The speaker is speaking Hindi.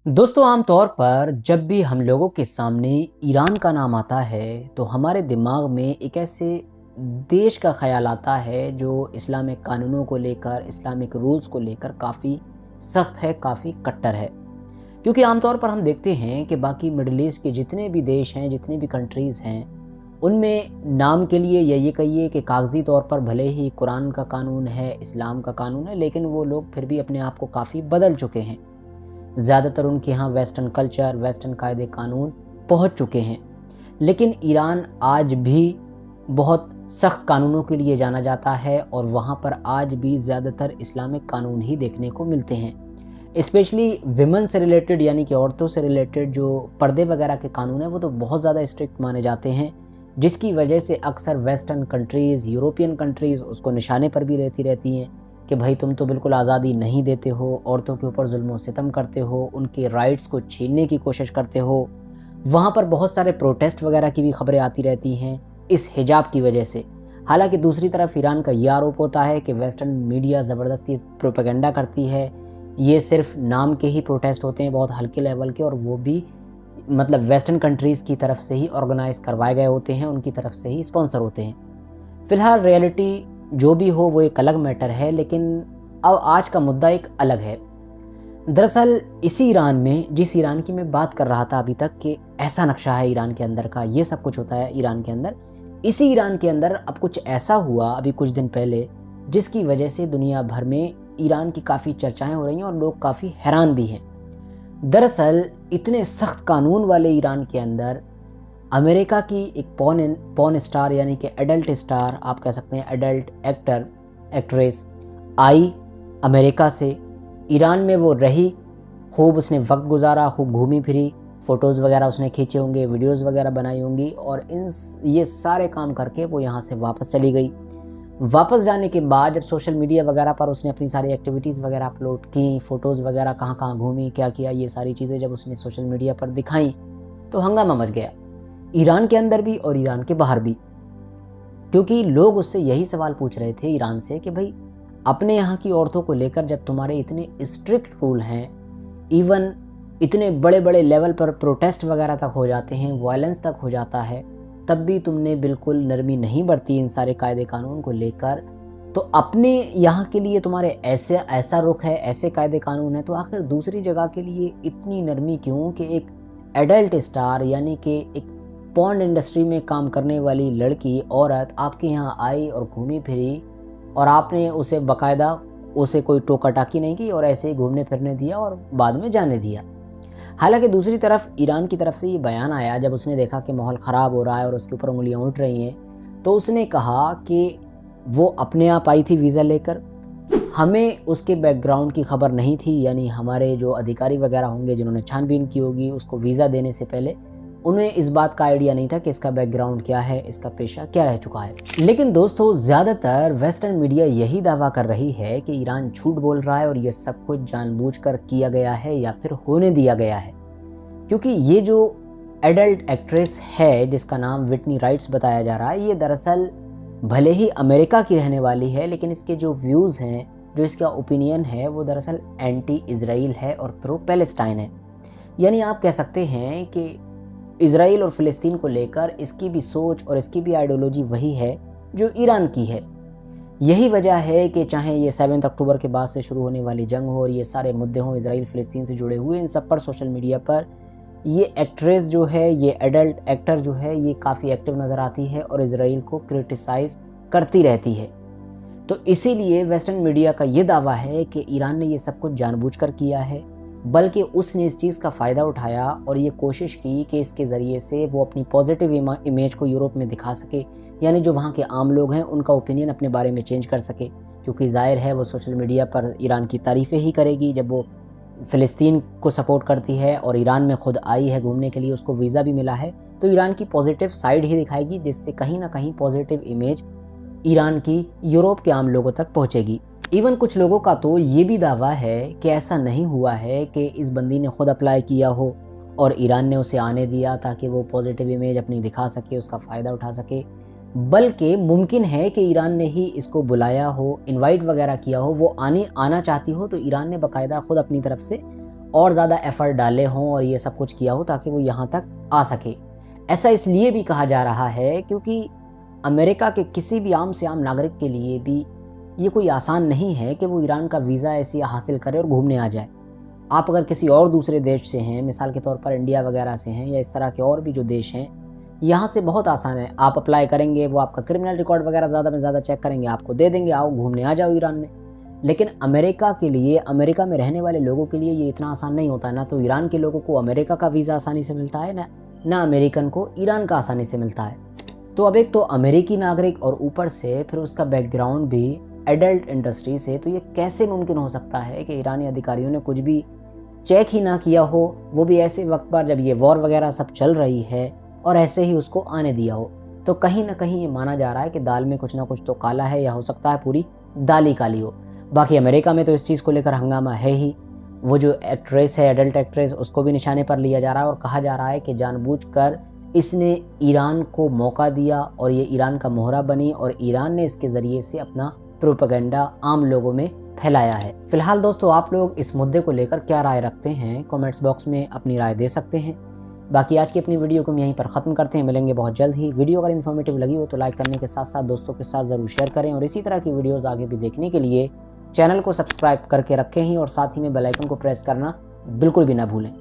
दोस्तों आमतौर पर जब भी हम लोगों के सामने ईरान का नाम आता है तो हमारे दिमाग में एक ऐसे देश का ख्याल आता है जो इस्लामिक कानूनों को लेकर इस्लामिक रूल्स को लेकर काफ़ी सख्त है, काफ़ी कट्टर है। क्योंकि आमतौर पर हम देखते हैं कि बाकी मिडिल ईस्ट के जितने भी देश हैं, जितनी भी कंट्रीज़ हैं, उनमें नाम के लिए या ये कहिए कि कागज़ी तौर पर भले ही कुरान का कानून है, इस्लाम का कानून है, लेकिन वो लोग फिर भी अपने आप को काफ़ी बदल चुके हैं। ज़्यादातर उनके यहाँ वेस्टर्न कल्चर, वेस्टर्न कायदे कानून पहुँच चुके हैं। लेकिन ईरान आज भी बहुत सख्त कानूनों के लिए जाना जाता है और वहाँ पर आज भी ज़्यादातर इस्लामिक कानून ही देखने को मिलते हैं। स्पेशली विमेन से रिलेटेड यानी कि औरतों से रिलेटेड जो पर्दे वगैरह के कानून हैं वो तो बहुत ज़्यादा स्ट्रिक्ट माने जाते हैं, जिसकी वजह से अक्सर वेस्टर्न कंट्रीज़, यूरोपियन कंट्रीज़ उसको निशाने पर भी रहती हैं कि भाई तुम तो बिल्कुल आज़ादी नहीं देते हो, औरतों के ऊपर जुल्म व सितम करते हो, उनके राइट्स को छीनने की कोशिश करते हो। वहाँ पर बहुत सारे प्रोटेस्ट वगैरह की भी खबरें आती रहती हैं इस हिजाब की वजह से। हालांकि दूसरी तरफ ईरान का ये आरोप होता है कि वेस्टर्न मीडिया ज़बरदस्ती प्रोपेगेंडा करती है, ये सिर्फ नाम के ही प्रोटेस्ट होते हैं, बहुत हल्के लेवल के, और वो भी मतलब वेस्टर्न कंट्रीज़ की तरफ से ही ऑर्गेनाइज़ करवाए गए होते हैं, उनकी तरफ से ही स्पॉन्सर होते हैं। फ़िलहाल रियलिटी जो भी हो वो एक अलग मैटर है, लेकिन अब आज का मुद्दा एक अलग है। दरअसल इसी ईरान में, जिस ईरान की मैं बात कर रहा था अभी तक कि ऐसा नक्शा है ईरान के अंदर का, ये सब कुछ होता है ईरान के अंदर, इसी ईरान के अंदर अब कुछ ऐसा हुआ अभी कुछ दिन पहले जिसकी वजह से दुनिया भर में ईरान की काफ़ी चर्चाएं हो रही हैं और लोग काफ़ी हैरान भी हैं। दरअसल इतने सख्त कानून वाले ईरान के अंदर अमेरिका की एक पॉर्न स्टार यानी कि एडल्ट स्टार, आप कह सकते हैं adult actor, actress I America से। ईरान में वो रही, खूब उसने वक्त गुजारा, खूब घूमी फिरी, फ़ोटोज़ वगैरह उसने खींचे होंगे, वीडियोज़ वगैरह बनाई होंगी, और ये सारे काम करके वो यहाँ से वापस चली गई। वापस जाने के बाद जब सोशल मीडिया वगैरह पर उसने अपनी सारी एक्टिविटीज़ वगैरह अपलोड की, फ़ोटोज़ वगैरह कहाँ कहाँ घूमी, क्या किया, ये सारी चीज़ें जब उसने सोशल मीडिया पर दिखाई तो हंगामा मच गया, ईरान के अंदर भी और ईरान के बाहर भी। क्योंकि लोग उससे यही सवाल पूछ रहे थे ईरान से कि भाई अपने यहाँ की औरतों को लेकर जब तुम्हारे इतने स्ट्रिक्ट रूल हैं, इवन इतने बड़े बड़े लेवल पर प्रोटेस्ट वगैरह तक हो जाते हैं, वायलेंस तक हो जाता है, तब भी तुमने बिल्कुल नरमी नहीं बरती इन सारे कायदे कानून को लेकर, तो अपने यहाँ के लिए तुम्हारे ऐसा रुख है, ऐसे कायदे कानून है, तो आखिर दूसरी जगह के लिए इतनी नरमी क्यों कि एक एडल्ट स्टार यानी कि एक पॉर्न इंडस्ट्री में काम करने वाली लड़की, औरत आपके यहाँ आई और घूमी फिरी और आपने उसे बाकायदा उसे कोई टोका टाकी नहीं की और ऐसे ही घूमने फिरने दिया और बाद में जाने दिया। हालांकि दूसरी तरफ ईरान की तरफ से ये बयान आया जब उसने देखा कि माहौल ख़राब हो रहा है और उसके ऊपर उंगलियां उठ रही हैं, तो उसने कहा कि वो अपने आप आई थी वीज़ा लेकर, हमें उसके बैकग्राउंड की खबर नहीं थी, यानी हमारे जो अधिकारी वगैरह होंगे जिन्होंने छानबीन की होगी उसको वीज़ा देने से पहले उन्हें इस बात का आइडिया नहीं था कि इसका बैकग्राउंड क्या है, इसका पेशा क्या रह चुका है। लेकिन दोस्तों ज़्यादातर वेस्टर्न मीडिया यही दावा कर रही है कि ईरान झूठ बोल रहा है और ये सब कुछ जानबूझकर किया गया है या फिर होने दिया गया है। क्योंकि ये जो एडल्ट एक्ट्रेस है जिसका नाम विटनी राइट्स बताया जा रहा है, ये दरअसल भले ही अमेरिका की रहने वाली है, लेकिन इसके जो व्यूज़ हैं, जो इसका ओपिनियन है, वो दरअसल एंटी इजराइल है और प्रो पैलेस्टाइन है। यानी आप कह सकते हैं कि इजराइल और फ़िलिस्तीन को लेकर इसकी भी सोच और इसकी भी आइडियोलॉजी वही है जो ईरान की है। यही वजह है कि चाहे ये 7 अक्टूबर के बाद से शुरू होने वाली जंग हो और ये सारे मुद्दे हों इजराइल फ़िलिस्तीन से जुड़े हुए, इन सब पर सोशल मीडिया पर ये एक्ट्रेस जो है, ये एडल्ट एक्टर जो है, ये काफ़ी एक्टिव नज़र आती है और इजराइल को क्रिटिसाइज़ करती रहती है। तो इसीलिए वेस्टर्न मीडिया का ये दावा है कि ईरान ने ये सब कुछ जानबूझकर किया है, बल्कि उसने इस चीज़ का फ़ायदा उठाया और ये कोशिश की कि इसके ज़रिए से वो अपनी पॉजिटिव इमेज को यूरोप में दिखा सके, यानी जो वहाँ के आम लोग हैं उनका ओपिनियन अपने बारे में चेंज कर सके। क्योंकि ज़ाहिर है वो सोशल मीडिया पर ईरान की तारीफ़ें ही करेगी जब वो फ़िलिस्तीन को सपोर्ट करती है और ईरान में खुद आई है घूमने के लिए, उसको वीज़ा भी मिला है, तो ईरान की पॉजिटिव साइड ही दिखाएगी, जिससे कहीं ना कहीं पॉजिटिव इमेज ईरान की यूरोप के आम लोगों तक पहुँचेगी। इवन कुछ लोगों का तो ये भी दावा है कि ऐसा नहीं हुआ है कि इस बंदी ने खुद अप्लाई किया हो और ईरान ने उसे आने दिया ताकि वो पॉजिटिव इमेज अपनी दिखा सके, उसका फ़ायदा उठा सके, बल्कि मुमकिन है कि ईरान ने ही इसको बुलाया हो, इनवाइट वगैरह किया हो, वो आना चाहती हो तो ईरान ने बाकायदा खुद अपनी तरफ से और ज़्यादा एफ़र्ट डाले हों और ये सब कुछ किया हो ताकि वो यहाँ तक आ सके। ऐसा इसलिए भी कहा जा रहा है क्योंकि अमेरिका के किसी भी आम से आम नागरिक के लिए भी ये कोई आसान नहीं है कि वो ईरान का वीज़ा ऐसे हासिल करे और घूमने आ जाए। आप अगर किसी और दूसरे देश से हैं, मिसाल के तौर पर इंडिया वगैरह से हैं या इस तरह के और भी जो देश हैं, यहाँ से बहुत आसान है। आप अप्लाई करेंगे, वो आपका क्रिमिनल रिकॉर्ड वगैरह ज़्यादा में ज़्यादा चेक करेंगे, आपको दे देंगे, आओ घूमने आ जाओ ईरान में। लेकिन अमेरिका के लिए, अमेरिका में रहने वाले लोगों के लिए ये इतना आसान नहीं होता। ना तो ईरान के लोगों को अमेरिका का वीज़ा आसानी से मिलता है, ना अमेरिकन को ईरान का आसानी से मिलता है। तो अब एक तो अमेरिकी नागरिक और ऊपर से फिर उसका बैकग्राउंड भी एडल्ट इंडस्ट्री से, तो ये कैसे मुमकिन हो सकता है कि ईरानी अधिकारियों ने कुछ भी चेक ही ना किया हो, वो भी ऐसे वक्त पर जब ये वॉर वगैरह सब चल रही है, और ऐसे ही उसको आने दिया हो। तो कहीं ना कहीं ये माना जा रहा है कि दाल में कुछ ना कुछ तो काला है, या हो सकता है पूरी दाल ही काली हो। बाकी अमेरिका में तो इस चीज़ को लेकर हंगामा है ही। वो जो एक्ट्रेस है, एडल्ट एक्ट्रेस, उसको भी निशाने पर लिया जा रहा है और कहा जा रहा है कि जानबूझकर इसने ईरान को मौका दिया और ये ईरान का मोहरा बनी और ईरान ने इसके ज़रिए से अपना प्रोपेगेंडा आम लोगों में फैलाया है। फिलहाल दोस्तों, आप लोग इस मुद्दे को लेकर क्या राय रखते हैं, कमेंट्स बॉक्स में अपनी राय दे सकते हैं। बाकी आज की अपनी वीडियो को हम यहीं पर ख़त्म करते हैं। मिलेंगे बहुत जल्द ही। वीडियो अगर इन्फॉर्मेटिव लगी हो तो लाइक करने के साथ साथ दोस्तों के साथ ज़रूर शेयर करें, और इसी तरह की वीडियोज़ आगे भी देखने के लिए चैनल को सब्सक्राइब करके रखें ही, और साथ ही में बेल आइकन को प्रेस करना बिल्कुल भी ना भूलें।